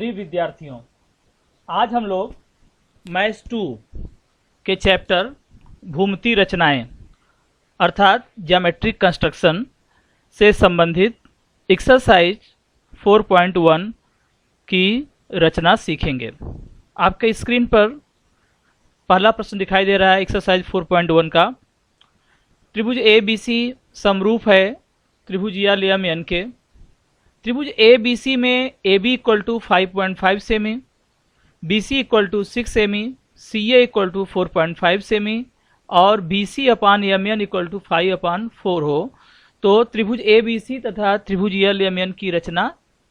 प्रिय विद्यार्थियों, आज हम लोग मैथ्स 2 के चैप्टर भूमितीय रचनाएं अर्थात ज्योमेट्रिक कंस्ट्रक्शन से संबंधित एक्सरसाइज 4.1 की रचना सीखेंगे। आपके स्क्रीन पर पहला प्रश्न दिखाई दे रहा है एक्सरसाइज 4.1 का। त्रिभुज ए बी सी समरूप है त्रिभुज यल एम एन के। त्रिभुज ए बी सी में ए बी इक्वल टू 5.5 सेमी, बी सी इक्वल टू 6 सेमी, सी ए इक्वल टू 4.5 सेमी और B C upon M N equal to 5/4 हो तो त्रिभुज ए बी सी तथा त्रिभुज यल एम एन की रचना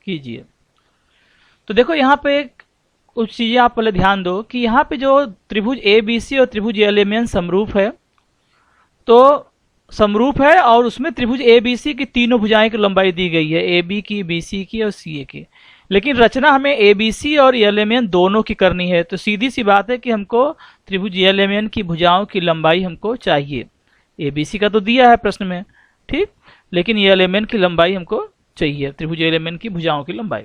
कीजिए। तो देखो यहाँ पे कुछ चीज़ें आप पहले ध्यान दो कि यहाँ पे जो त्रिभुज ए बी सी और त्रिभुज यल एम एन समरूप है, तो समरूप है और उसमें त्रिभुज ए बी सी की तीनों भुजाएं की लंबाई दी गई है, ए बी की, बी सी की और सी ए की। लेकिन रचना हमें ए बी सी और यल एम एन दोनों की करनी है, तो सीधी सी बात है कि हमको त्रिभुज यल एम एन की भुजाओं की लंबाई हमको चाहिए। ए बी सी का तो दिया है प्रश्न में, ठीक, लेकिन यल एम एन की लंबाई हमको चाहिए, त्रिभुज यल एम एन की भुजाओं की लंबाई।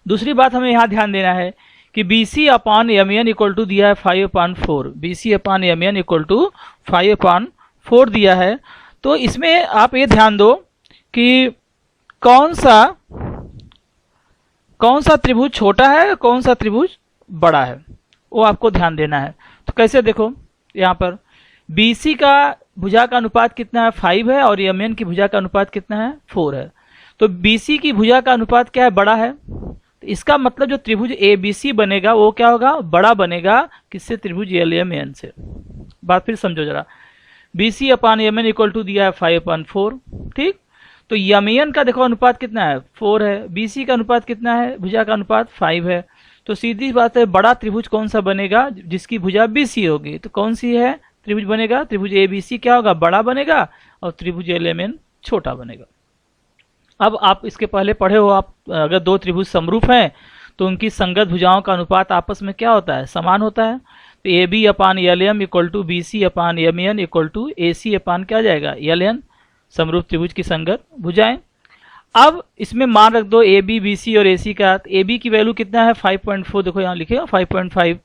दूसरी बात हमें यहाँ ध्यान देना है कि B C upon M N equal to दिया है 5/4, B C upon M N equal to 5/4 दिया है। तो इसमें आप ये ध्यान दो कि कौन सा त्रिभुज छोटा है, कौन सा त्रिभुज बड़ा है, वो आपको ध्यान देना है। तो कैसे देखो, यहाँ पर बी सी का भुजा का अनुपात कितना है, 5 है और एम एन की भुजा का अनुपात कितना है, 4 है। तो बी सी की भुजा का अनुपात क्या है, बड़ा है। तो इसका मतलब जो त्रिभुज ए बी सी बनेगा वो क्या होगा, बड़ा बनेगा किससे, त्रिभुज यल एम एन से। बात फिर समझो जरा, B C upon M N equal to दिया है 5/4, ठीक। तो एम एन का देखो अनुपात कितना है, 4 है, बी सी का अनुपात कितना है, भुजा का अनुपात 5 है। तो सीधी बात है, बड़ा त्रिभुज कौन सा बनेगा, जिसकी भुजा बी सी होगी। तो कौन सी है त्रिभुज बनेगा, त्रिभुज ए बी सी क्या होगा, बड़ा बनेगा और त्रिभुज यल एम एन छोटा बनेगा। अब आप इसके पहले पढ़े हो, आप अगर दो त्रिभुज समरूप हैं तो उनकी संगत भुजाओं का अनुपात आपस में क्या होता है, समान होता है। तो A B upon L M equal to B C upon M N equal to A C upon क्या जाएगा, यल एन, समरूप त्रिभुज की संगत भुजाएं। अब इसमें मान रख दो ए बी, बी सी और ए सी का। ए बी की वैल्यू कितना है, 5.4, देखो यहाँ लिखे हो 5.5।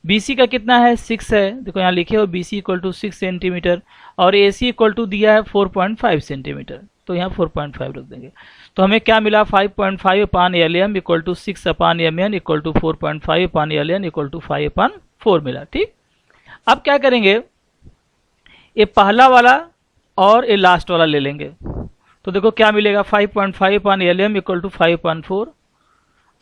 बी सी का कितना है, 6 है, देखो यहाँ लिखे हो B C equal to 6 centimetre और ए सी इक्वल टू दिया है 4.5 सेंटीमीटर, तो यहाँ 4.5 रख देंगे। तो हमें क्या मिला, 5.5 upon L M equal to 6 upon M N equal to 4.5 upon L N equal to 5/4 मिला, ठीक। अब क्या करेंगे, ये पहला वाला और ये लास्ट वाला ले लेंगे। तो देखो क्या मिलेगा, 5.5 upon L M equal to 5/4।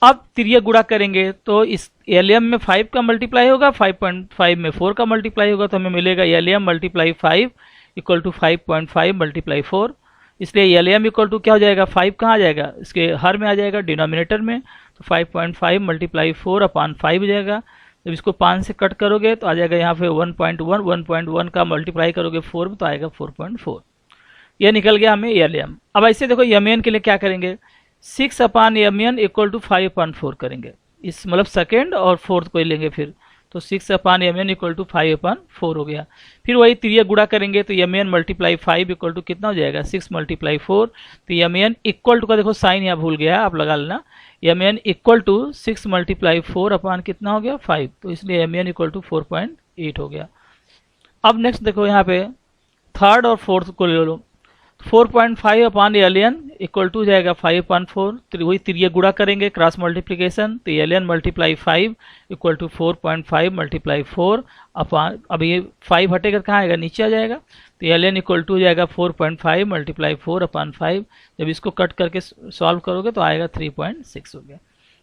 अब तिर्यक गुणा करेंगे तो इस यल एम में 5 का मल्टीप्लाई होगा, 5.5 में 4 का मल्टीप्लाई होगा, तो हमें मिलेगा L M multiply 5 equal to 5.5 multiply 4। इसलिए यल एम इक्वल टू क्या हो जाएगा, 5 कहाँ आ जाएगा, इसके हर में आ जाएगा, डिनोमिनेटर में। तो 5.5 मल्टीप्लाई 4 अपान 5 हो जाएगा। जब इसको 5 से कट करोगे तो आ जाएगा यहाँ पे 1.1, 1.1 का मल्टीप्लाई करोगे 4 में तो आएगा 4.4। यह निकल गया हमें यल एम। अब ऐसे देखो एम एन के लिए क्या करेंगे, 6 upon M N equal to 5/4 करेंगे, इस मतलब सेकेंड और फोर्थ को लेंगे फिर। तो 6 upon M N equal to 5/4 हो गया। फिर वही तिर्यक गुणा करेंगे तो M N multiply 5 equal to कितना हो जाएगा, 6 मल्टीप्लाई 4। तो एम एन इक्वल टू का देखो साइन यहाँ भूल गया है, आप लगा लेना। M N equal to 6 multiply 4 upon कितना हो गया, 5। तो इसलिए एम एन इक्वल टू 4.8 हो गया। अब नेक्स्ट देखो यहाँ पे थर्ड और फोर्थ को ले लो। 4.5 upon L N equal to जाएगा 5/4। वही तिर्यक गुणा करेंगे, क्रॉस मल्टीप्लिकेशन, तो L N multiply 5 equal to 4.5 multiply 4 upon, अब ये 5 हटेगा कहाँ आएगा, नीचे आ जाएगा। तो यल एन इक्वल टू जाएगा 4.5 मल्टीप्लाई 4 अपान 5। जब इसको कट करके सॉल्व करोगे तो आएगा 3.6 हो गया।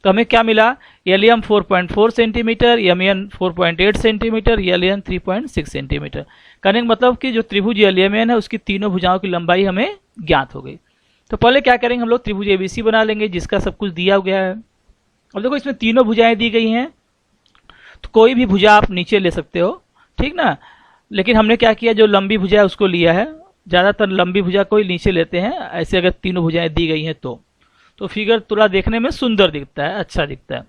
तो हमें क्या मिला, L M 4.4 centimetre, M N 4.8 centimetre, L N 3.6 centimetre. कहने का मतलब कि जो त्रिभुज यल एम एन है उसकी तीनों भुजाओं की लंबाई हमें ज्ञात हो गई। तो पहले क्या करेंगे, हम लोग त्रिभुज एबीसी बना लेंगे जिसका सब कुछ दिया गया है। अब देखो इसमें तीनों भुजाएं दी गई हैं, तो कोई भी भुजा आप नीचे ले सकते हो, ठीक ना। लेकिन हमने क्या किया, जो लंबी भुजा है उसको लिया है। ज़्यादातर लंबी भुजा कोई नीचे लेते हैं, ऐसे अगर तीनों भुजाएं दी गई हैं तो फिगर थोड़ा देखने में सुंदर दिखता है, अच्छा दिखता है।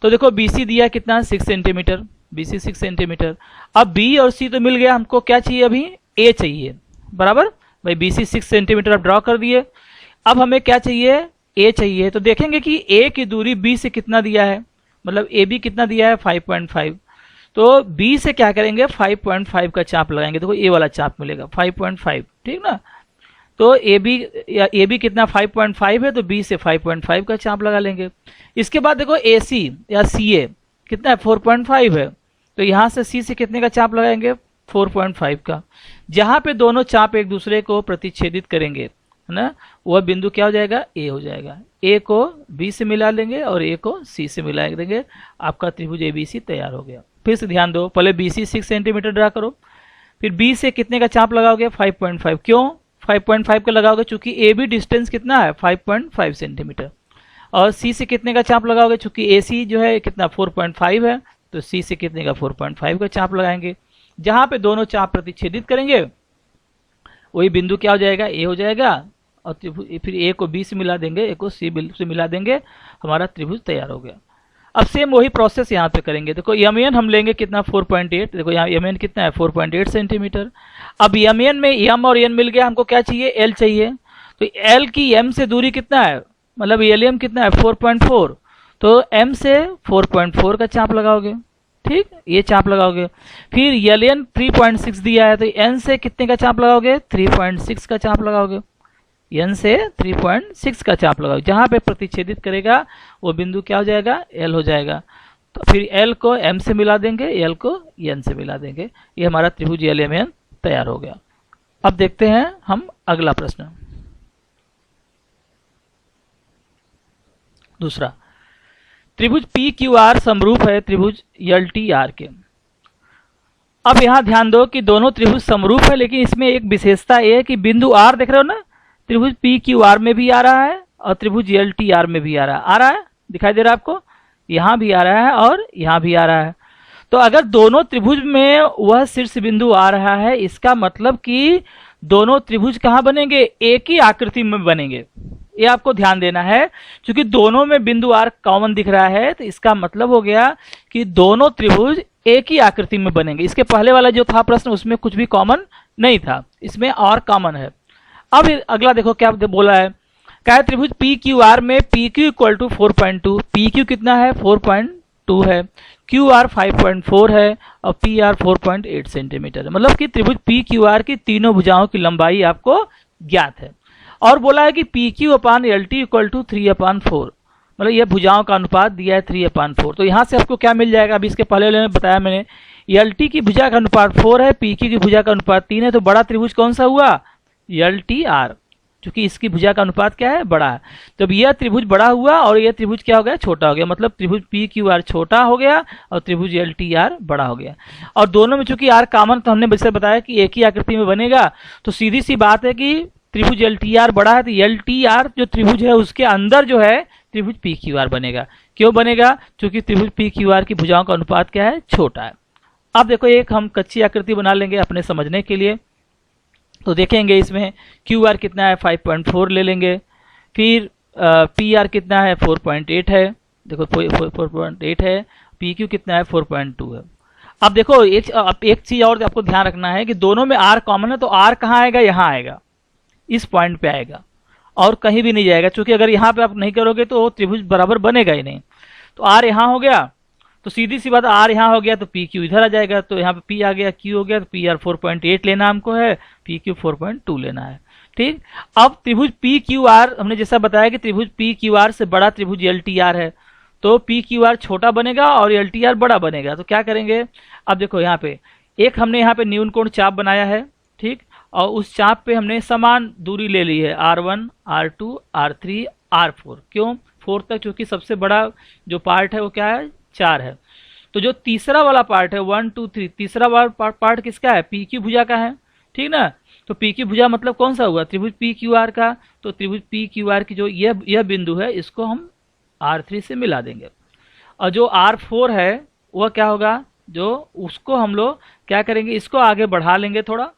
तो देखो बी सी दिया कितना, 6 सेंटीमीटर, बी सी 6 सेंटीमीटर। अब बी और सी तो मिल गया, हमको क्या चाहिए, अभी ए चाहिए, बराबर। भाई बी सी 6 सेंटीमीटर आप ड्रॉ कर दिए। अब हमें क्या चाहिए, ए चाहिए, तो देखेंगे कि ए की दूरी बी से कितना दिया है, मतलब ए बी कितना दिया है 5.5, तो बी से क्या करेंगे 5.5 का चाप लगाएंगे, देखो ये वाला चाप मिलेगा 5.5, ठीक ना। तो ए बी कितना 5.5 है, तो बी से 5.5 का चाप लगा लेंगे। इसके बाद देखो ए सी या सी ए कितना है 4.5 है, तो यहाँ से सी से कितने का चाप लगाएंगे 4.5 का। जहाँ पे दोनों चाप एक दूसरे को प्रतिच्छेदित करेंगे, है ना, वह बिंदु क्या हो जाएगा ए हो जाएगा। ए को बी से मिला लेंगे और ए को सी से मिला देंगे, आपका त्रिभुज ए बी सी तैयार हो गया। फिर से ध्यान दो, पहले बी सी 6 सेंटीमीटर ड्रा करो, फिर बी से कितने का चाप लगाओगे 5.5, क्यों 5.5 का लगाओगे, चूंकि ए बी डिस्टेंस कितना है 5.5 सेंटीमीटर, और सी से कितने का चाप लगाओगे, चूंकि ए सी जो है कितना 4.5 है, तो सी से कितने का 4.5 का चाप लगाएंगे। जहां पे दोनों चाप प्रतिच्छेदित करेंगे वही बिंदु क्या हो जाएगा ए हो जाएगा, और फिर ए को बी से मिला देंगे, ए को सी से मिला देंगे, हमारा त्रिभुज तैयार हो गया। अब सेम वही प्रोसेस यहाँ पे करेंगे। देखो यमएन हम लेंगे कितना 4.8, देखो यहाँ यमएन कितना है 4.8 सेंटीमीटर। अब यमएन में यम और एन मिल गया, हमको क्या चाहिए एल चाहिए, तो एल की एम से दूरी कितना है, मतलब एल एम कितना है 4.4, तो एम से 4.4 का चाप लगाओगे, ठीक, ये चाप लगाओगे। फिर एल एन 3.6 दिया है, तो एन से कितने का चाप लगाओगे 3.6 का चाप लगाओगे, एन से 3.6 का चाप लगाओ। जहां पे प्रतिच्छेदित करेगा वो बिंदु क्या हो जाएगा एल हो जाएगा। तो फिर एल को एम से मिला देंगे, एल को एन से मिला देंगे, ये हमारा त्रिभुज एल एम एन तैयार हो गया। अब देखते हैं हम अगला प्रश्न, दूसरा, त्रिभुज पी क्यू आर समरूप है त्रिभुज एल टी आर के। अब यहां ध्यान दो कि दोनों त्रिभुज समरूप है, लेकिन इसमें एक विशेषता ये है कि बिंदु आर देख रहे हो ना, त्रिभुज पी क्यू आर में भी आ रहा है और त्रिभुज एल टी आर में भी आ रहा है, दिखाई दे रहा है आपको, यहाँ भी आ रहा है और यहाँ भी आ रहा है। तो अगर दोनों त्रिभुज में वह शीर्ष बिंदु आ रहा है, इसका मतलब कि दोनों त्रिभुज कहाँ बनेंगे, एक ही आकृति में बनेंगे, ये आपको ध्यान देना है। क्योंकि दोनों में बिंदु आर कॉमन दिख रहा है, तो इसका मतलब हो गया कि दोनों त्रिभुज एक ही आकृति में बनेंगे। इसके पहले वाला जो था प्रश्न उसमें कुछ भी कॉमन नहीं था, इसमें और कॉमन है। अब अगला देखो क्या बोला है, क्या है त्रिभुज पी क्यू आर में P Q equal to 4.2, P Q कितना है 4.2 है, क्यू आर 5.4 है और पी आर 4.8 सेंटीमीटर है। मतलब कि त्रिभुज पी क्यू आर की तीनों भुजाओं की लंबाई आपको ज्ञात है। और बोला है कि P Q upon L T equal to 3/4, मतलब यह भुजाओं का अनुपात दिया है 3/4। तो यहाँ से आपको क्या मिल जाएगा, अभी इसके पहले में बताया मैंने, एल टी की भुजा का अनुपात 4 है, पी क्यू की भुजा का अनुपात 3 है, तो बड़ा त्रिभुज कौन सा हुआ एल टी आर, क्योंकि इसकी भुजा का अनुपात क्या है बड़ा है। तो अब यह त्रिभुज बड़ा हुआ और यह त्रिभुज क्या हो गया छोटा हो गया, मतलब त्रिभुज पी क्यू आर छोटा हो गया और त्रिभुज एल टी आर बड़ा हो गया। और दोनों में चूंकि आर कॉमन, तो हमने वैसे बताया कि एक ही आकृति में बनेगा, तो सीधी सी बात है कि त्रिभुज एल टी आर बड़ा है, तो एल टी आर जो त्रिभुज है उसके अंदर जो है त्रिभुज पी क्यू आर बनेगा। क्यों बनेगा, क्योंकि त्रिभुज पी क्यू आर की भुजाओं का अनुपात क्या है छोटा है। अब देखो एक हम कच्ची आकृति बना लेंगे अपने समझने के लिए, तो देखेंगे इसमें क्यू आर कितना है 5.4 ले लेंगे, फिर पी आर कितना है 4.8 है, देखो 4.8 है, पी क्यू कितना है 4.2 है। अब देखो एक चीज और आपको ध्यान रखना है कि दोनों में आर कॉमन है, तो आर कहाँ आएगा, यहाँ आएगा, इस पॉइंट पे आएगा और कहीं भी नहीं जाएगा, क्योंकि अगर यहाँ पे आप नहीं करोगे तो त्रिभुज बराबर बनेगा ही नहीं। तो आर यहाँ हो गया, तो सीधी सी बात आर यहाँ हो गया तो पी क्यू इधर आ जाएगा, तो यहाँ पे पी आ गया क्यू हो गया, तो पी आर 4.8 लेना हमको है, पी क्यू 4.2 लेना है, ठीक। अब त्रिभुज पी क्यू आर हमने जैसा बताया कि त्रिभुज पी क्यू आर से बड़ा त्रिभुज एल टी आर है, तो पी क्यू आर छोटा बनेगा और एल टी आर बड़ा बनेगा। तो क्या करेंगे, अब देखो यहाँ पे एक हमने यहाँ पे न्यून कोण चाप बनाया है, ठीक, और उस चाप पे हमने समान दूरी ले ली है R1 R2 R3 R4, क्यों 4 तक, क्योंकि सबसे बड़ा जो पार्ट है वो क्या है 4 है। तो जो तीसरा वाला पार्ट है 1 2 3, तीसरा वाला पार्ट किसका है पी क्यू भुजा का है, ठीक ना। तो पी क्यू भुजा मतलब कौन सा हुआ त्रिभुज पी क्यू आर का, तो त्रिभुज पी क्यू आर की जो यह बिंदु है इसको हम R3 से मिला देंगे, और जो R4 है वह क्या होगा, जो उसको हम लोग क्या करेंगे, इसको आगे बढ़ा लेंगे, थोड़ा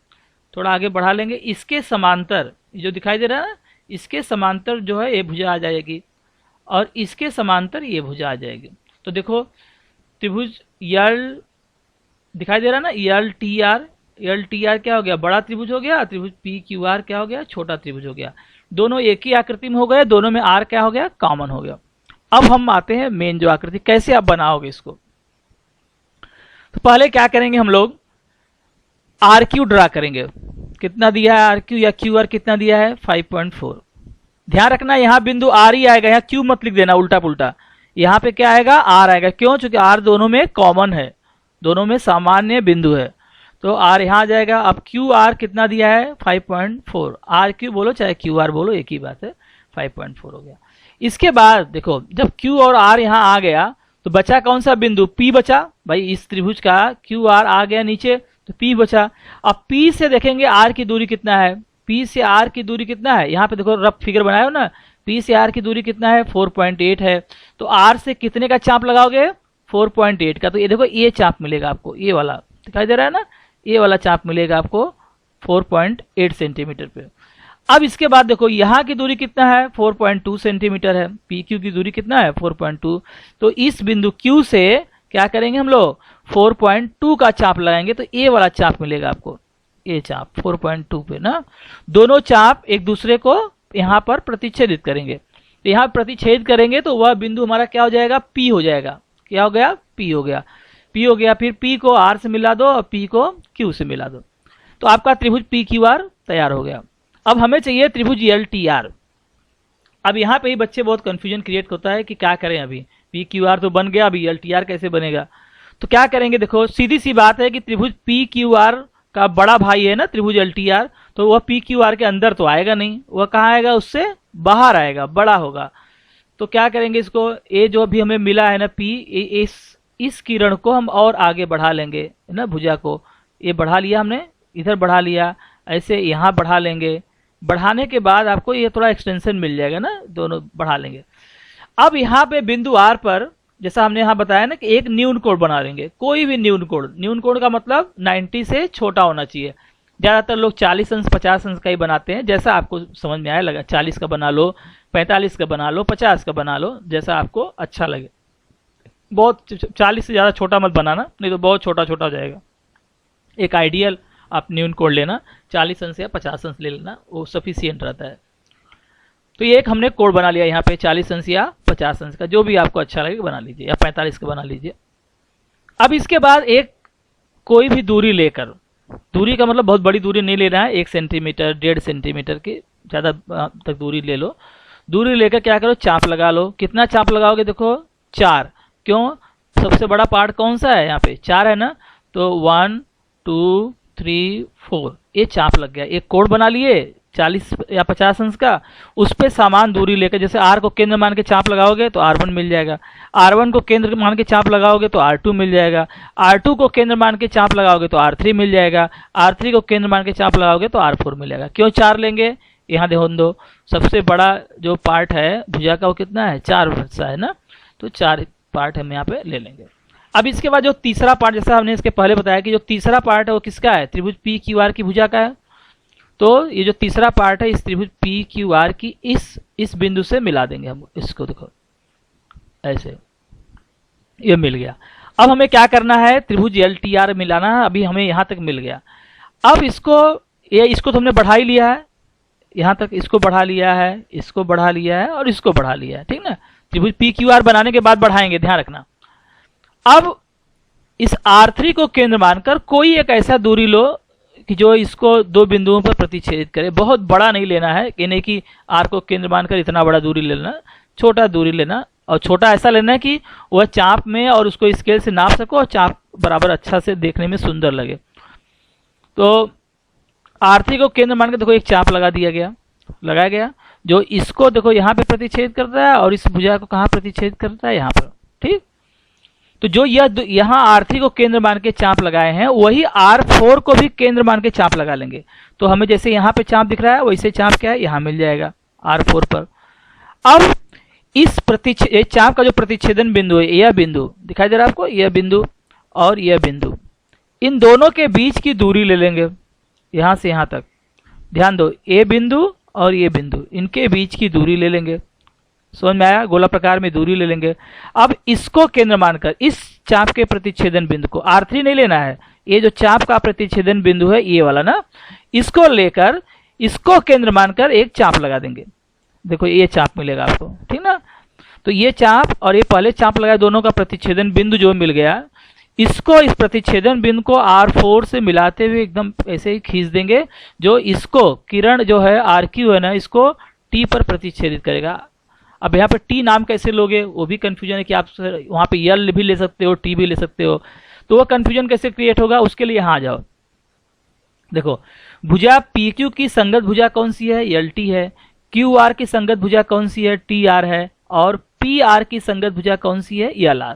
आगे बढ़ा लेंगे, इसके समांतर जो दिखाई दे रहा है ना, इसके समांतर जो है ये भुजा आ जाएगी और इसके समांतर ये भुजा आ जाएगी। तो देखो त्रिभुज यल दिखाई दे रहा है ना, L T R, L T R क्या हो गया, बड़ा त्रिभुज हो गया, त्रिभुज पी क्यू आर क्या हो गया, छोटा त्रिभुज हो गया। दोनों एक ही आकृति में हो गए, दोनों में आर क्या हो गया, कॉमन हो गया। अब हम आते हैं मेन जो आकृति, कैसे आप बनाओगे इसको। तो पहले क्या करेंगे हम लोग, आर क्यू ड्रा करेंगे। कितना दिया है आर क्यू, या क्यू आर कितना दिया है 5.4। ध्यान रखना यहाँ बिंदु आर ही आएगा, यहाँ क्यू मत लिख देना उल्टा पुल्टा। यहाँ पे क्या आएगा, आर आएगा। क्यों, चूंकि आर दोनों में कॉमन है, दोनों में सामान्य बिंदु है, तो आर यहाँ आ जाएगा। अब क्यू आर कितना दिया है 5.4, आर क्यू बोलो चाहे क्यू आर बोलो एक ही बात है, 5.4 हो गया। इसके बाद देखो जब क्यू और आर यहाँ आ गया तो बचा कौन सा बिंदु, पी बचा। भाई इस त्रिभुज का क्यू आर आ गया नीचे तो पी बचा। अब पी से देखेंगे आर की दूरी कितना है, पी से आर की दूरी कितना है, यहाँ पे देखो रफ फिगर बनाए हो ना, पी से आर की दूरी कितना है 4.8 है। तो आर से कितने का चाप लगाओगे 4.8 का, तो ये देखो ये चाप मिलेगा आपको, ये वाला दिखाई दे रहा है ना, ये वाला चाप मिलेगा आपको 4.8 सेंटीमीटर पे। अब इसके बाद देखो यहाँ की दूरी कितना है 4.2 सेंटीमीटर है, पी क्यू की दूरी कितना है 4.2। तो इस बिंदु क्यू से क्या करेंगे हम लोग 4.2 का चाप लगाएंगे, तो ये वाला चाप मिलेगा आपको, ये चाप 4.2 पे ना। दोनों चाप एक दूसरे को यहाँ पर प्रतिच्छेदित करेंगे, तो यहाँ प्रतिच्छेद करेंगे तो वह बिंदु हमारा क्या हो जाएगा, पी हो जाएगा। क्या हो गया, पी हो गया, पी हो गया। फिर पी को आर से मिला दो और पी को क्यू से मिला दो, तो आपका त्रिभुज पी क्यू आर तैयार हो गया। अब हमें चाहिए त्रिभुज एल टी आर। अब यहाँ पे ही बच्चे बहुत कंफ्यूजन क्रिएट होता है कि क्या करें, अभी पी क्यू आर तो बन गया, अभी एल टी आर कैसे बनेगा। तो क्या करेंगे, देखो सीधी सी बात है कि त्रिभुज पी क्यू आर का बड़ा भाई है ना त्रिभुज एल टी आर, तो वह पी क्यू आर के अंदर तो आएगा नहीं, वह कहाँ आएगा, उससे बाहर आएगा, बड़ा होगा। तो क्या करेंगे इसको, ये जो भी हमें मिला है ना पी, इस किरण को हम और आगे बढ़ा लेंगे है ना, भुजा को ये बढ़ा लिया हमने, इधर बढ़ा लिया, ऐसे यहाँ बढ़ा लेंगे। बढ़ाने के बाद आपको ये थोड़ा एक्सटेंशन मिल जाएगा ना, दोनों बढ़ा लेंगे। अब यहाँ पे बिंदु आर पर जैसा हमने यहाँ बताया ना कि एक न्यून कोण बना लेंगे, कोई भी न्यून कोण। न्यून कोण का मतलब 90 से छोटा होना चाहिए। ज़्यादातर लोग 40 अंश 50 अंश का ही बनाते हैं, जैसा आपको समझ में आया लगा, 40 का बना लो, 45 का बना लो, 50 का बना लो, जैसा आपको अच्छा लगे। बहुत 40 से ज़्यादा छोटा मत बनाना, नहीं तो बहुत छोटा छोटा हो जाएगा। एक आइडियल आप न्यून कोण लेना, 40 अंश या 50 अंश ले लेना, वो सफिशियंट रहता है। तो ये एक हमने कोण बना लिया यहाँ पे 40 अंश या 50 अंश का, जो भी आपको अच्छा लगे बना लीजिए, या 45 का बना लीजिए। अब इसके बाद एक कोई भी दूरी लेकर, दूरी का मतलब बहुत बड़ी दूरी नहीं लेना है, 1 सेंटीमीटर 1.5 सेंटीमीटर की ज़्यादा तक दूरी ले लो। दूरी लेकर क्या करो, चाप लगा लो। कितना चाप लगाओगे, देखो 4। क्यों, सबसे बड़ा पार्ट कौन सा है, यहाँ पे 4 है ना, तो 1 2 3 4 ये चाप लग गया। एक कोण बना लिए 40 या 50 अंश का, उस पर समान दूरी लेकर, जैसे आर को केंद्र मान के चाप लगाओगे तो R1 मिल जाएगा, R1 को केंद्र मान के चाप लगाओगे तो R2 मिल जाएगा, R2 को केंद्र मान के चाप लगाओगे तो R3 मिल जाएगा, R3 को केंद्र मान के चाप लगाओगे तो R4 मिल जाएगा। क्यों 4 लेंगे, यहाँ ध्यान दो, सबसे बड़ा जो पार्ट है भुजा का वो कितना है 4 हिस्सा है ना, तो 4 पार्ट हम यहाँ पे ले लेंगे। अब इसके बाद जो तीसरा पार्ट, जैसा हमने इसके पहले बताया कि जो तीसरा पार्ट है वो किसका है, त्रिभुज पी क्यू आर की भुजा का है। तो ये जो तीसरा पार्ट है इस त्रिभुज पी क्यू आर की इस बिंदु से मिला देंगे हम इसको, देखो ऐसे ये मिल गया। अब हमें क्या करना है, त्रिभुज एल टी आर मिलाना है। अभी हमें यहाँ तक मिल गया। अब इसको तो हमने बढ़ा ही लिया है, यहाँ तक इसको बढ़ा लिया है, इसको बढ़ा लिया है और इसको बढ़ा लिया है, ठीक ना। त्रिभुज पी क्यू आर बनाने के बाद बढ़ाएंगे, ध्यान रखना। अब इस R3 को केंद्र मानकर कोई एक ऐसा दूरी लो कि जो इसको दो बिंदुओं पर प्रतिच्छेदित करे। बहुत बड़ा नहीं लेना है, कि नहीं कि R को केंद्र मानकर इतना बड़ा दूरी लेना, छोटा दूरी लेना, और छोटा ऐसा लेना है कि वह चाप में और उसको स्केल से नाप सको और चाप बराबर अच्छा से देखने में सुंदर लगे। तो R3 को केंद्र मानकर देखो एक चाप लगा दिया गया, लगाया गया, जो इसको देखो यहाँ पे प्रतिच्छेद करता है और इस भुजा को कहाँ प्रतिच्छेद करता है, यहाँ पर, ठीक। तो जो यहाँ R3 को केंद्र मान के चाप लगाए हैं, वही R4 को भी केंद्र मान के चाप लगा लेंगे। तो हमें जैसे यहाँ पे चाप दिख रहा है वैसे चाप क्या है, यहाँ मिल जाएगा R4 पर। अब इस चाप का जो प्रतिच्छेदन बिंदु है, यह बिंदु दिखाई दे रहा है आपको, यह बिंदु और यह बिंदु, इन दोनों के बीच की दूरी ले लेंगे, यहाँ से यहाँ तक। ध्यान दो, ये बिंदु और ये बिंदु, इनके बीच की दूरी ले लेंगे। समझ में आया, गोला प्रकार में दूरी ले लेंगे। अब इसको केंद्र मानकर इस चाप के प्रतिच्छेदन बिंदु को, R3 नहीं लेना है, ये जो चाप का प्रतिच्छेदन बिंदु है ये वाला ना, इसको लेकर इसको केंद्र मानकर एक चाप लगा देंगे। देखो ये चाप मिलेगा आपको, ठीक ना। तो ये चाप और ये पहले चाप लगाए, दोनों का प्रतिच्छेदन बिंदु जो मिल गया, इसको इस प्रतिच्छेदन बिंदु को R4 से मिलाते हुए एकदम ऐसे ही खींच देंगे, जो इसको किरण जो है RQ है ना, इसको T पर प्रतिच्छेदित करेगा। अब यहाँ पे T नाम कैसे लोगे वो भी कंफ्यूजन है कि आप वहाँ पे L भी ले सकते हो, T भी ले सकते हो, तो वो कंफ्यूजन कैसे क्रिएट होगा, उसके लिए यहाँ आ जाओ। देखो भुजा PQ की संगत भुजा कौन सी है, LT है। QR की संगत भुजा कौन सी है, TR है। और PR की संगत भुजा कौन सी है, LR।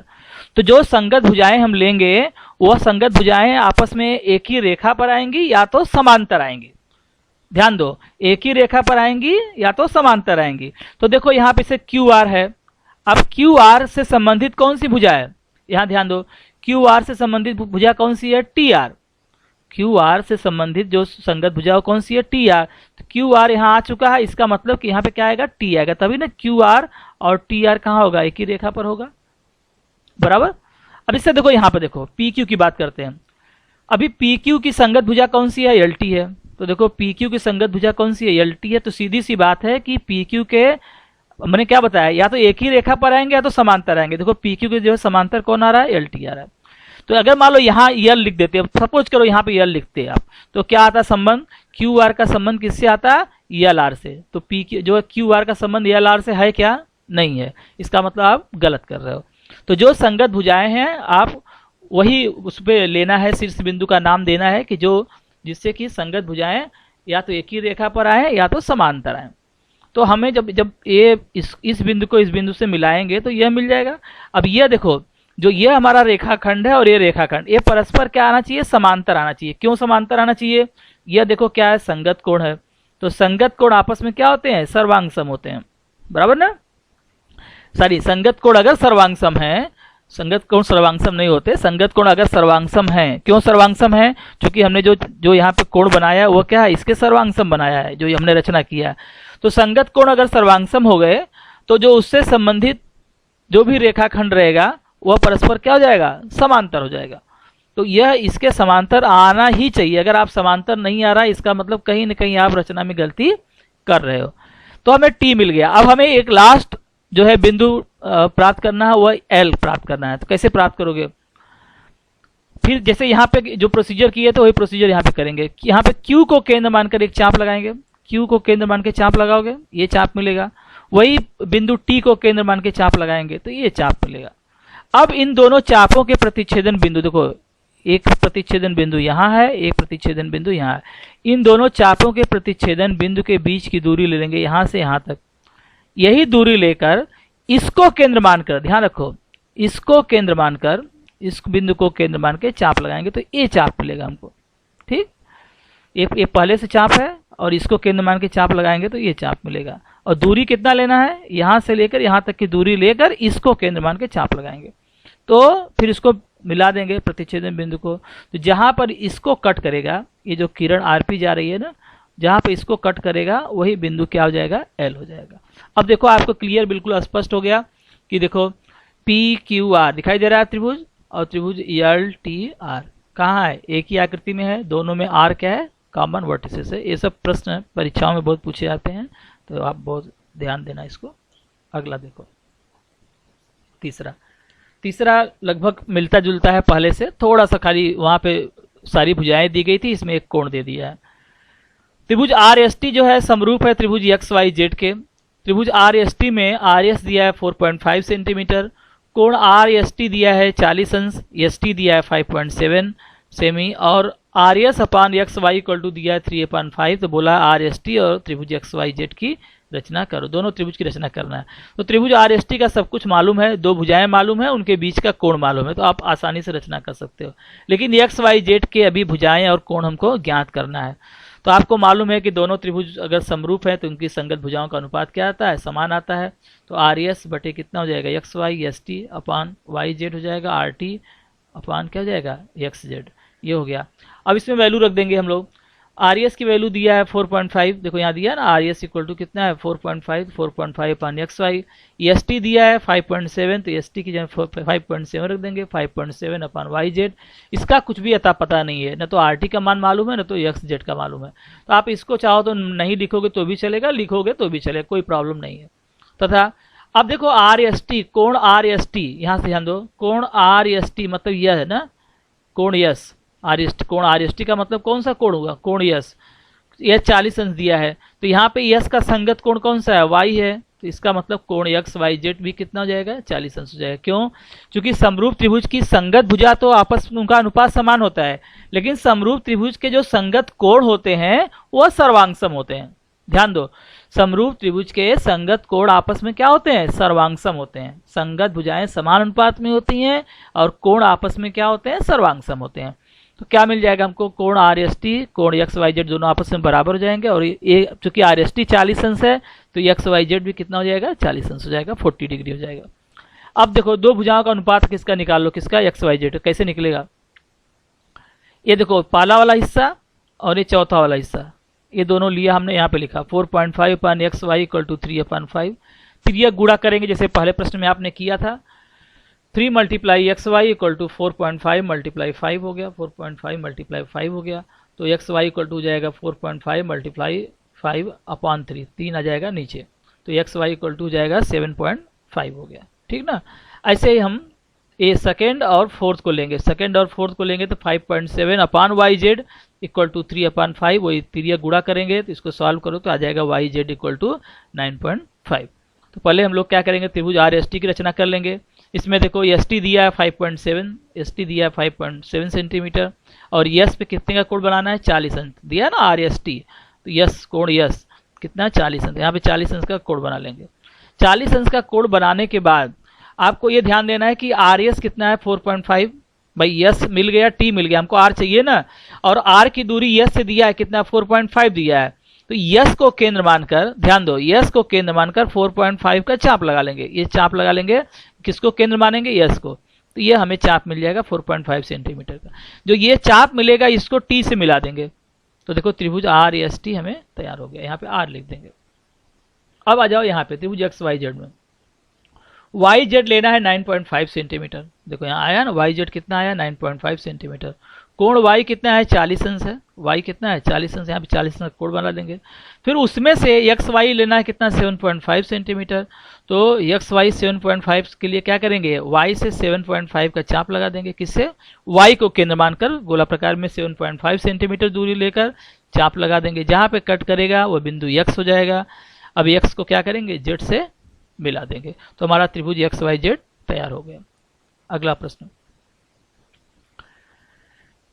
तो जो संगत भुजाएं हम लेंगे वह संगत भुजाएं आपस में एक ही रेखा पर आएंगी या तो समांतर आएंगी। ध्यान दो, एक ही रेखा पर आएंगी या तो समांतर आएंगी। तो देखो यहाँ पे से QR है, अब QR से संबंधित कौन सी भुजा है, यहाँ ध्यान दो, QR से संबंधित भुजा कौन सी है, TR। QR से संबंधित जो संगत भुजा कौन सी है, TR। तो QR यहाँ आ चुका है, इसका मतलब कि यहाँ पे क्या आएगा, T आएगा, तभी ना QR और TR कहाँ होगा, एक ही रेखा पर होगा, बराबर। अब इससे देखो यहाँ पे देखो PQ की बात करते हैं। अभी PQ की संगत भुजा कौन सी है, LT है। तो देखो PQ की संगत भुजा कौन सी है, LT है। तो सीधी सी बात है कि PQ के, मैंने क्या बताया, या तो एक ही रेखा पर आएंगे या तो समांतर आएंगे। देखो PQ के जो है समांतर कौन आ रहा है, LT आ रहा है। तो अगर मान लो यहाँ L लिख देते हैं, सपोज करो यहाँ पे L लिखते हैं आप, तो क्या आता है संबंध, QR का संबंध किससे आता है, LR से। तो PQ जो है QR का संबंध LR से है क्या, नहीं है, इसका मतलब आप गलत कर रहे हो। तो जो संगत भुजाएं हैं आप वही उस पर लेना है, शीर्ष बिंदु का नाम देना है कि जो जिससे कि संगत भुजाएं या तो एक ही रेखा पर आए या तो समांतर आए। तो हमें जब ये इस बिंदु को इस बिंदु से मिलाएंगे तो यह मिल जाएगा। अब ये देखो, जो ये हमारा रेखाखंड है और ये रेखाखंड, ये परस्पर क्या आना चाहिए, समांतर आना चाहिए। क्यों समांतर आना चाहिए, यह देखो क्या है, संगत कोण है। तो संगत कोण आपस में क्या होते हैं, सर्वांग सम होते हैं, बराबर ना। सॉरी, संगत कोण अगर सर्वांग सम है, संगत कोण सर्वांग सम नहीं होते, संगत कोण अगर सर्वांग सम है। क्यों सर्वांग सम है, क्योंकि हमने जो यहाँ पे कोण बनाया है वो क्या है, इसके सर्वांग सम बनाया है, जो हमने रचना किया है। तो संगत कोण अगर सर्वांग सम हो गए तो जो उससे संबंधित जो भी रेखाखंड रहेगा वह परस्पर क्या हो जाएगा, समांतर हो जाएगा। तो यह इसके समांतर आना ही चाहिए। अगर आप समांतर नहीं आ रहा है, इसका मतलब कहीं न कहीं आप रचना में गलती कर रहे हो। तो हमें T मिल गया। अब हमें एक लास्ट जो है बिंदु प्राप्त करना है, वह L प्राप्त करना है। तो कैसे प्राप्त करोगे, फिर जैसे यहाँ पे जो प्रोसीजर किए तो वही प्रोसीजर यहाँ पे करेंगे। यहाँ पे Q को केंद्र मानकर एक चाप लगाएंगे, Q को केंद्र मान के चाप लगाओगे, ये चाप मिलेगा। वही बिंदु T को केंद्र मान के चाप लगाएंगे तो ये चाप मिलेगा। अब इन दोनों चापों के प्रतिच्छेदन बिंदु, देखो एक प्रतिच्छेदन बिंदु यहाँ है, एक प्रतिच्छेदन बिंदु यहाँ है। इन दोनों चापों के प्रतिच्छेदन बिंदु के बीच की दूरी ले लेंगे यहाँ से यहाँ तक। यही दूरी लेकर इसको केंद्र मानकर, ध्यान रखो, इसको केंद्र मानकर, इस बिंदु को केंद्र मान के चाप लगाएंगे तो ये चाप मिलेगा हमको। ठीक, ये पहले से चाप है और इसको केंद्र मान के चाप लगाएंगे तो ये चाप मिलेगा। और दूरी कितना लेना है, यहाँ से लेकर यहाँ तक की दूरी लेकर इसको केंद्र मान के चाप लगाएंगे तो फिर इसको मिला देंगे प्रतिच्छेदन बिंदु को। तो जहाँ पर इसको कट करेगा, ये जो किरण RP जा रही है ना, जहाँ पे इसको कट करेगा वही बिंदु क्या हो जाएगा, L हो जाएगा। अब देखो आपको क्लियर बिल्कुल स्पष्ट हो गया कि देखो PQR दिखाई दे रहा है त्रिभुज, और त्रिभुज LTR कहाँ है, एक ही आकृति में है, दोनों में R क्या है, कॉमन वर्टिसेस है। ये सब प्रश्न परीक्षाओं में बहुत पूछे जाते हैं, तो आप बहुत ध्यान देना इसको। अगला देखो तीसरा लगभग मिलता जुलता है पहले से, थोड़ा सा खाली वहाँ पे सारी भुजाएं दी गई थी, इसमें एक कोण दे दिया है। त्रिभुज RST जो है समरूप है त्रिभुज XYZ के। त्रिभुज RST में RS दिया है 4.5 सेंटीमीटर, कोण RST दिया है 40 अंश, ST दिया है 5.7 सेमी, और RS upon XY equal to दिया है 3/5। तो बोला RST और त्रिभुज XYZ की रचना करो, दोनों त्रिभुज की रचना करना है। तो त्रिभुज RST का सब कुछ मालूम है, दो भुजाएं मालूम है, उनके बीच का कोण मालूम है, तो आप आसानी से रचना कर सकते हो। लेकिन XYZ के अभी भुजाएं और कोण हमको ज्ञात करना है। तो आपको मालूम है कि दोनों त्रिभुज अगर समरूप है तो उनकी संगत भुजाओं का अनुपात क्या आता है, समान आता है। तो RS बटे कितना हो जाएगा, XY ST अपान YZ हो जाएगा, RT अपान क्या हो जाएगा, XZ। ये हो गया। अब इसमें वैल्यू रख देंगे हम लोग। आर की वैल्यू दिया है 4.5, देखो यहाँ दिया है ना, आर इक्वल टू कितना है 4.5, 4.5 अपान एक्स वाई। एस टी दिया है 5.7, तो एस टी की जगह 5.7 रख देंगे, 5.7 अपान वाई जेड। इसका कुछ भी अता पता नहीं है, ना तो आर टी का मान मालूम है, ना तो एक्स जेड का मालूम है। तो आप इसको चाहो तो नहीं लिखोगे तो भी चलेगा, लिखोगे तो भी चलेगा, कोई प्रॉब्लम नहीं है। तथा अब देखो आर एस टी, कोण आर एस टी, यहाँ से ध्यान दो, कोण आर एस टी मतलब यह है ना, कोण यस आर एस टी, कोण आर एस टी का मतलब कौन सा कोण होगा, कोण यस। यह 40 अंश दिया है, तो यहाँ पे यस का संगत कोण कौन सा है, वाई है, तो इसका मतलब कोण एक्स वाई जेड भी कितना हो जाएगा, 40 अंश हो जाएगा। क्यों? क्योंकि समरूप त्रिभुज की संगत भुजा तो आपस में उनका अनुपात समान होता है, लेकिन समरूप त्रिभुज के जो संगत कोण होते हैं वह सर्वांगसम होते हैं। ध्यान दो, समरूप त्रिभुज के संगत कोण आपस में क्या होते हैं, सर्वांगसम होते हैं। संगत भुजाएं समान अनुपात में होती हैं और कोण आपस में क्या होते हैं, सर्वांगसम होते हैं। तो क्या मिल जाएगा हमको, कोण आर एस टी, कोण एक्स वाई जेड दोनों आपस में बराबर हो जाएंगे, और ये चूंकि आर एस टी 40 अंश है तो एक्स वाई जेड भी कितना हो जाएगा, 40 अंश हो जाएगा, 40 डिग्री हो जाएगा। अब देखो दो भुजाओं का अनुपात किसका निकाल लो, किसका, एक्स वाई जेड। कैसे निकलेगा, ये देखो पहला वाला हिस्सा और ये चौथा वाला हिस्सा, ये दोनों लिया हमने, यहाँ पे लिखा 4.5 अपान एक्स वाई इक्वल टू 3 अपान 5। फिर ये गुणा करेंगे जैसे पहले प्रश्न में आपने किया था, 3 multiply X Y equal to 4.5 multiply 5 हो गया, 4.5 मल्टीप्लाई 5 हो गया, तो एक्स वाई इक्वल टू हो जाएगा 4.5 मल्टीप्लाई 5 अपान 3, 3 आ जाएगा नीचे, तो एक्स वाई इक्वल टू हो जाएगा 7.5 हो गया। ठीक ना, ऐसे ही हम ये सेकेंड और फोर्थ को लेंगे, सेकेंड और फोर्थ को लेंगे तो 5.7 upon y Z equal to 3 अपान 5, वही तिरिया गुणा करेंगे तो इसको सॉल्व करो तो आ जाएगा वाई जेड इक्वल टू 9.5। तो पहले हम लोग क्या करेंगे, त्रिभुज आर एस टी की रचना कर लेंगे। इसमें देखो एस टी दिया है 5.7, एस टी दिया है 5.7 सेंटीमीटर, और यस पे कितने का कोण बनाना है, 40 अंश दिया है ना आर एस टी, तो यस कोण यस कितना 40 अंश, यहाँ पे 40 अंश का कोण बना लेंगे। 40 अंश का कोण बनाने के बाद आपको ये ध्यान देना है कि आर एस कितना है 4.5, भाई यस मिल गया, टी मिल गया, हमको आर चाहिए ना, और आर की दूरी यस से दिया है कितना 4.5 दिया है, तो यस को केंद्र मानकर, ध्यान दो, यस को केंद्र मानकर 4.5 का चाप लगा लेंगे, ये चाप लगा लेंगे, किसको केंद्र मानेंगे, यस को, तो ये हमें चाप मिल जाएगा 4.5 सेंटीमीटर का। जो ये चाप मिलेगा इसको टी से मिला देंगे, तो देखो त्रिभुज आर एस टी हमें तैयार हो गया, यहाँ पे आर लिख देंगे। अब आ जाओ यहाँ पे त्रिभुज एक्स वाई जेड में, वाई जेड लेना है 9.5 सेंटीमीटर, देखो यहाँ आया ना, वाई जेड कितना आया 9.5 सेंटीमीटर, कोण वाई कितना है 40 अंश है, वाई कितना है 40 अंश, यहाँ पे 40 अंश कोण बना देंगे। फिर उसमें से एक्स वाई लेना है कितना 7.5 सेंटीमीटर, तो एक्स वाई 7.5 के लिए क्या करेंगे, वाई से 7.5 का चाप लगा देंगे, किससे, वाई को केंद्र मानकर गोला प्रकार में 7.5 सेंटीमीटर दूरी लेकर चाप लगा देंगे, जहाँ पे कट करेगा वो बिंदु एक्स हो जाएगा। अब एक्स को क्या करेंगे, जेड से मिला देंगे, तो हमारा त्रिभुज एक्स वाई जेड तैयार हो गया। अगला प्रश्न,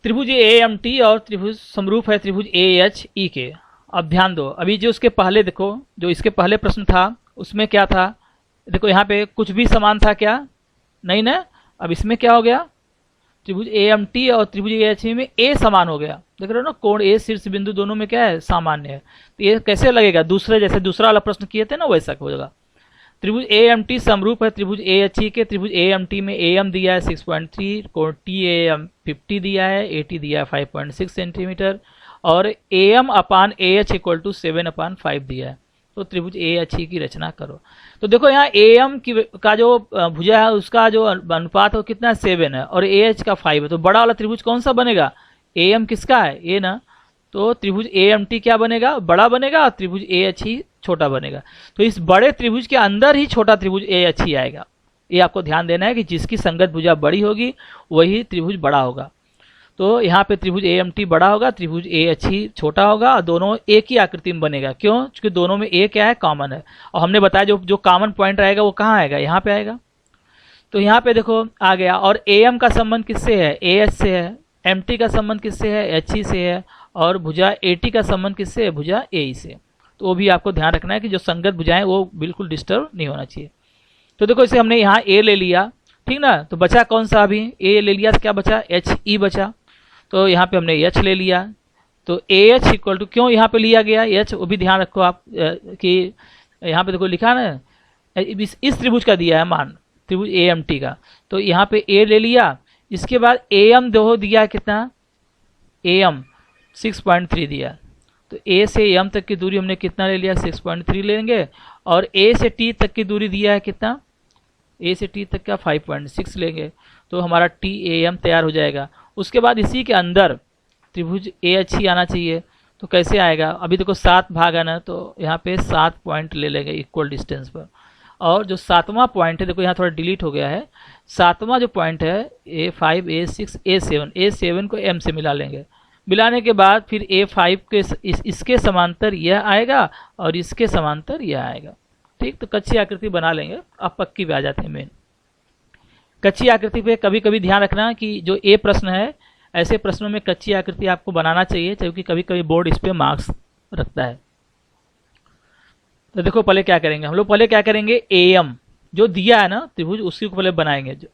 त्रिभुज ए एम टी और त्रिभुज समरूप है त्रिभुज ए एच ई के। अब ध्यान दो, अभी जो उसके पहले देखो, जो इसके पहले प्रश्न था उसमें क्या था, देखो यहाँ पे कुछ भी समान था क्या, नहीं ना, अब इसमें क्या हो गया, त्रिभुज ए एम टी और त्रिभुज ए एच ई में ए समान हो गया, देख रहे हो ना, कोण ए शीर्ष बिंदु दोनों में क्या है, सामान्य है, तो ये कैसे लगेगा, दूसरे जैसे दूसरा वाला प्रश्न किए थे ना वैसा होगा। त्रिभुज ए एम टी समरूप है त्रिभुज ए एच ई के, त्रिभुज ए एम टी में ए एम दिया है 6.3, कोण टी ए एम 50 दिया है, ए टी दिया है 5.6 सेंटीमीटर, और A M upon A H equal to 7 upon 5 दिया है, तो त्रिभुज ए एच ई की रचना करो। तो देखो यहाँ ए एम की का जो भुजा है उसका जो अनुपात है वो कितना 7 है और ए एच का 5 है, तो बड़ा वाला त्रिभुज कौन सा बनेगा, ए एम किसका है, ए ना, तो त्रिभुज ए एम टी क्या बनेगा, बड़ा बनेगा, और त्रिभुज ए एच ई छोटा बनेगा, तो इस बड़े त्रिभुज के अंदर ही छोटा त्रिभुज ए एच ई आएगा। ये आपको ध्यान देना है कि जिसकी संगत भुजा बड़ी होगी वही त्रिभुज बड़ा होगा, तो यहाँ पे त्रिभुज ए एम टी बड़ा होगा, त्रिभुज ए एच ई छोटा होगा, और दोनों एक ही आकृति में बनेगा। क्यों? क्योंकि दोनों में ए क्या है, कॉमन है, और हमने बताया जो कॉमन पॉइंट रहेगा वो कहाँ आएगा, यहाँ पे आएगा। तो यहाँ पे देखो आ गया, और ए एम का संबंध किससे है, ए एच से है, एम टी का संबंध किससे है, एच ई से है, और भुजा ए टी का संबंध किससे है, भुजा ए ई से। तो वो भी आपको ध्यान रखना है कि जो संगत भुजाएं वो बिल्कुल डिस्टर्ब नहीं होना चाहिए। तो देखो इसे हमने यहाँ ए ले लिया, ठीक ना, तो बचा कौन सा, अभी ए ले लिया तो क्या बचा, एच ई बचा, तो यहाँ पे हमने एच ले लिया, तो ए एच इक्वल टू, क्यों यहाँ पे लिया गया एच, वो भी ध्यान रखो आप कि यहाँ पे देखो लिखा ना, इस त्रिभुज का दिया है मान, त्रिभुज ए एम टी का, तो यहाँ पे ए ले लिया, इसके बाद ए एम दो दिया कितना, ए एम, 6.3 दिया, तो ए से एम तक की दूरी हमने कितना ले लिया, 6.3 लेंगे, और ए से टी तक की दूरी दिया है कितना, ए से टी तक का 5.6 लेंगे, तो हमारा टी ए एम तैयार हो जाएगा। उसके बाद इसी के अंदर त्रिभुज ए एच ही आना चाहिए, तो कैसे आएगा, अभी देखो 7 भाग है ना, तो यहाँ पे 7 पॉइंट ले लेंगे इक्वल डिस्टेंस पर, और जो 7वां पॉइंट है, देखो यहाँ थोड़ा डिलीट हो गया है, 7वां जो पॉइंट है A5 A6 A7, A7 को M से मिला लेंगे, मिलाने के बाद फिर A5 के इसके समांतर यह आएगा और इसके समांतर यह आएगा। ठीक, तो कच्ची आकृति बना लेंगे। अब पक्की पे आ जाते हैं मेन। कच्ची आकृति पे कभी कभी ध्यान रखना कि जो ए प्रश्न है, ऐसे प्रश्नों में कच्ची आकृति आपको बनाना चाहिए, क्योंकि कभी कभी बोर्ड इस पे मार्क्स रखता है। तो देखो पहले क्या करेंगे हम लोग, पहले क्या करेंगे, एम जो दिया है ना त्रिभुज, उसी को पहले बनाएंगे। जो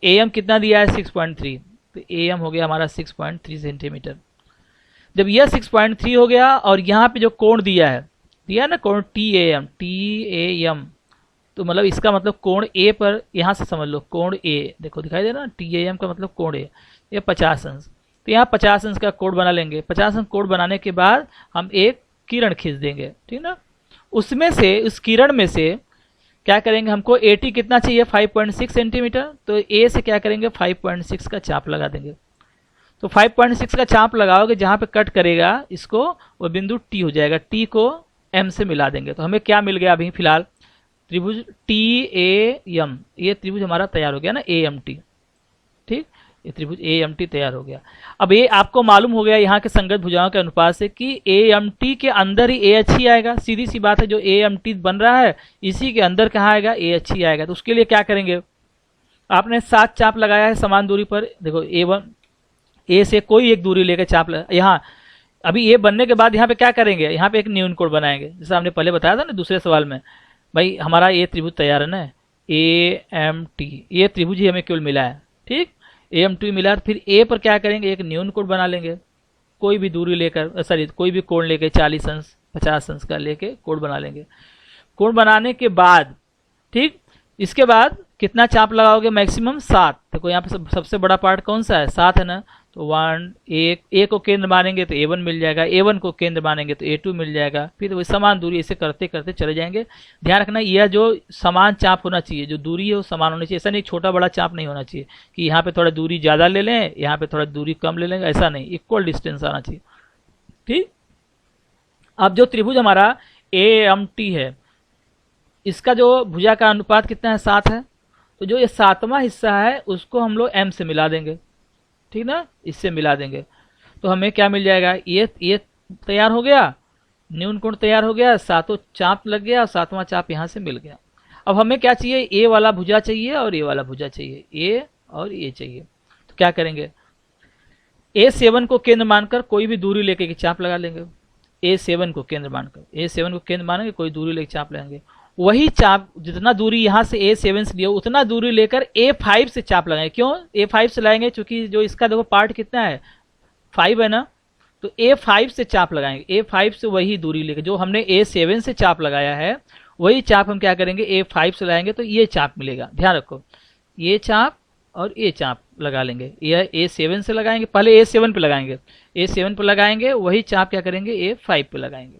एम कितना दिया है 6.3, तो एम हो गया हमारा 6.3 सेंटीमीटर। जब यह 6.3 हो गया और यहाँ पे जो कोण दिया है ना कोण टी ए एम, तो मतलब इसका मतलब कोण ए पर, यहाँ से समझ लो कोण ए, देखो दिखाई दे रहा ना, टी ए एम का मतलब कोण ए, ये 50 अंश, तो यहाँ 50 अंश का कोण बना लेंगे। 50 अंश कोण बनाने के बाद हम एक किरण खींच देंगे, ठीक ना। उसमें से, उस किरण में से क्या करेंगे, हमको ए टी कितना चाहिए 5.6 सेंटीमीटर, तो ए से क्या करेंगे 5.6 का चाप लगा देंगे। तो 5.6 का चाप लगाओगे, जहाँ पे कट करेगा इसको, वो बिंदु टी हो जाएगा, टी को एम से मिला देंगे। तो हमें क्या मिल गया अभी फिलहाल, त्रिभुज टी ए एम, ये त्रिभुज हमारा तैयार हो गया ना, ए एम टी। ठीक, ये त्रिभुज ए एम टी तैयार हो गया। अब ये आपको मालूम हो गया यहाँ के संगत भुजाओं के अनुपात से कि ए एम टी के अंदर ही ए एच ही आएगा। सीधी सी बात है, जो ए एम टी बन रहा है इसी के अंदर कहाँ आएगा, ए एच ही आएगा। तो उसके लिए क्या करेंगे, आपने 7 चाप लगाया है समान दूरी पर, देखो A1, ए से कोई एक दूरी लेकर चाप यहाँ, अभी ए बनने के बाद यहाँ पे क्या करेंगे, यहाँ पे एक न्यून कोण बनाएंगे, जैसे हमने पहले बताया था ना दूसरे सवाल में। भाई हमारा ये त्रिभुज तैयार है ना, ए एम टी, ये त्रिभुज ही हमें केवल मिला है। ठीक, ए एम टी मिला, फिर ए पर क्या करेंगे, एक न्यून कोण बना लेंगे, कोई भी दूरी लेकर, सॉरी कोई भी कोण लेके 40 अंश 50 अंश का लेके कोण बना लेंगे। कोण बनाने के बाद, ठीक, इसके बाद कितना चाप लगाओगे, मैक्सिमम 7। देखो यहाँ पे सबसे बड़ा पार्ट कौन सा है, 7 है ना, तो 1 ए को केंद्र मानेंगे तो A1 मिल जाएगा, A1 को केंद्र मानेंगे तो A2 मिल जाएगा, फिर वही समान दूरी ऐसे करते करते चले जाएंगे। ध्यान रखना यह जो समान चाप होना चाहिए, जो दूरी है वो समान होनी चाहिए, ऐसा नहीं छोटा बड़ा चाप नहीं होना चाहिए कि यहाँ पे थोड़ा दूरी ज़्यादा ले लें, यहाँ पे थोड़ा दूरी कम ले लेंगे, ऐसा नहीं, इक्वल डिस्टेंस आना चाहिए। ठीक, अब जो त्रिभुज हमारा AMT है, इसका जो भुजा का अनुपात कितना है, 7 है, तो जो ये 7वां हिस्सा है उसको हम लोग M से मिला देंगे, ठीक ना, इससे मिला देंगे। तो हमें क्या मिल जाएगा, ये तैयार हो गया, न्यून कोण तैयार हो गया, 7 चाप लग गया, 7वां चाप यहाँ से मिल गया। अब हमें क्या चाहिए, ए वाला भुजा चाहिए और ए वाला भुजा चाहिए, ए और ए चाहिए। तो क्या करेंगे, A7 को केंद्र मानकर कोई भी दूरी लेके चाप लगा लेंगे, A7 को केंद्र मानकर, A7 को केंद्र मानेंगे, कोई दूरी लेके चाप लगाएंगे। वही चाप, जितना दूरी यहाँ से A7 से लिया उतना दूरी लेकर A5 से चाप लगाएंगे। क्यों A5 से लाएंगे, क्योंकि जो इसका देखो पार्ट कितना है, 5 है ना, तो A5 से चाप लगाएंगे। A5 से वही दूरी लेकर, जो हमने A7 से चाप लगाया है वही चाप हम क्या करेंगे A5 से लाएंगे, तो ये चाप मिलेगा। ध्यान रखो, ये चाप और ये चाप लगा लेंगे, यह A7 से लगाएंगे, पहले A7 पे लगाएंगे, A7 पे लगाएंगे, वही चाप क्या करेंगे A5 पे लगाएंगे।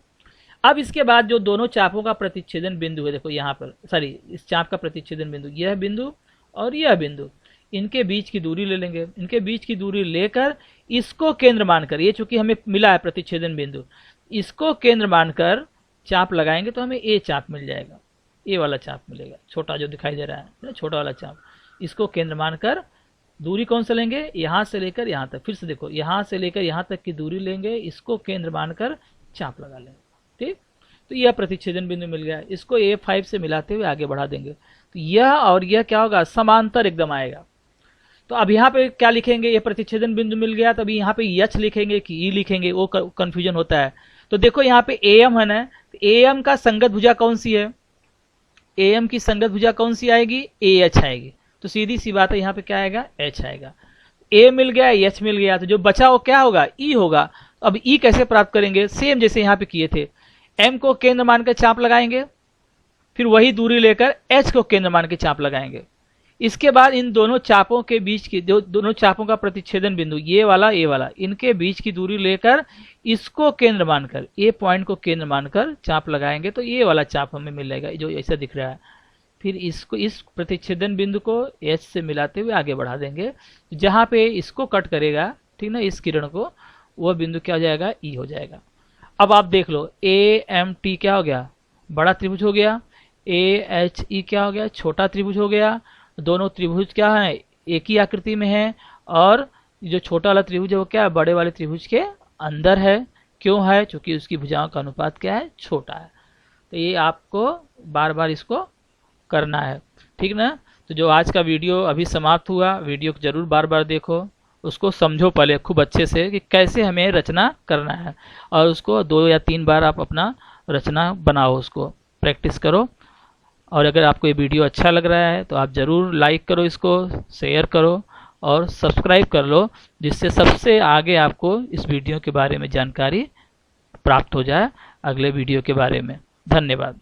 अब इसके बाद जो दोनों चापों का प्रतिच्छेदन बिंदु है, देखो यहाँ पर, सॉरी इस चाप का प्रतिच्छेदन बिंदु, यह बिंदु और यह बिंदु, इनके बीच की दूरी ले लेंगे। इनके बीच की दूरी लेकर इसको केंद्र मानकर, ये चूंकि हमें मिला है प्रतिच्छेदन बिंदु, इसको केंद्र मानकर चाप लगाएंगे तो हमें ए चाप मिल जाएगा, ए वाला चाप मिलेगा, छोटा जो दिखाई दे रहा है छोटा वाला चाप। इसको केंद्र मानकर दूरी कौन सा लेंगे, यहाँ से लेकर यहाँ तक, फिर से देखो यहाँ से लेकर यहाँ तक की दूरी लेंगे, इसको केंद्र मानकर चाप लगा लेंगे। ठीक, तो यह प्रतिच्छेदन बिंदु मिल गया, इसको A5 से मिलाते हुए आगे बढ़ा देंगे, तो यह और यह क्या होगा, समांतर एकदम आएगा। तो अब यहाँ पे क्या लिखेंगे, ये प्रतिच्छेदन बिंदु मिल गया, तो अभी यहाँ पे एच लिखेंगे कि ई लिखेंगे, वो कंफ्यूजन होता है। तो देखो यहाँ पे AM है ना, तो AM का संगत भुजा कौन सी है, AM की संगत भुजा कौन सी आएगी, AH आएगी। तो सीधी सी बात है, यहाँ पे क्या आएगा, H आएगा। A मिल गया, H मिल गया, तो जो बचा वो क्या होगा, E होगा। अब E कैसे प्राप्त करेंगे, सेम जैसे यहाँ पे किए थे, M को केंद्र मान के चाप लगाएंगे, फिर वही दूरी लेकर H को केंद्र मान के चाप लगाएंगे। इसके बाद इन दोनों चापों के बीच की दोनों चापों का प्रतिच्छेदन बिंदु, ये वाला, इनके बीच की दूरी लेकर इसको केंद्र मानकर, ए पॉइंट को केंद्र मानकर चाप लगाएंगे तो ये वाला चाप हमें मिलेगा जो ऐसा दिख रहा है। फिर इसको, इस प्रतिच्छेदन बिंदु को एच से मिलाते हुए आगे बढ़ा देंगे, जहां पे इसको कट करेगा, ठीक ना, इस किरण को, वह बिंदु क्या हो जाएगा, ई हो जाएगा। अब आप देख लो, ए एम टी क्या हो गया, बड़ा त्रिभुज हो गया, ए एच ई क्या हो गया, छोटा त्रिभुज हो गया। दोनों त्रिभुज क्या है, एक ही आकृति में है, और जो छोटा वाला त्रिभुज है वो क्या है, बड़े वाले त्रिभुज के अंदर है। क्यों है, क्योंकि उसकी भुजाओं का अनुपात क्या है, छोटा है। तो ये आपको बार बार इसको करना है, ठीक ना। तो जो आज का वीडियो अभी समाप्त हुआ, वीडियो को जरूर बार बार देखो, उसको समझो पहले खूब अच्छे से कि कैसे हमें रचना करना है, और उसको 2 या 3 बार आप अपना रचना बनाओ, उसको प्रैक्टिस करो। और अगर आपको ये वीडियो अच्छा लग रहा है तो आप ज़रूर लाइक करो, इसको शेयर करो और सब्सक्राइब कर लो, जिससे सबसे आगे आपको इस वीडियो के बारे में जानकारी प्राप्त हो जाए अगले वीडियो के बारे में। धन्यवाद।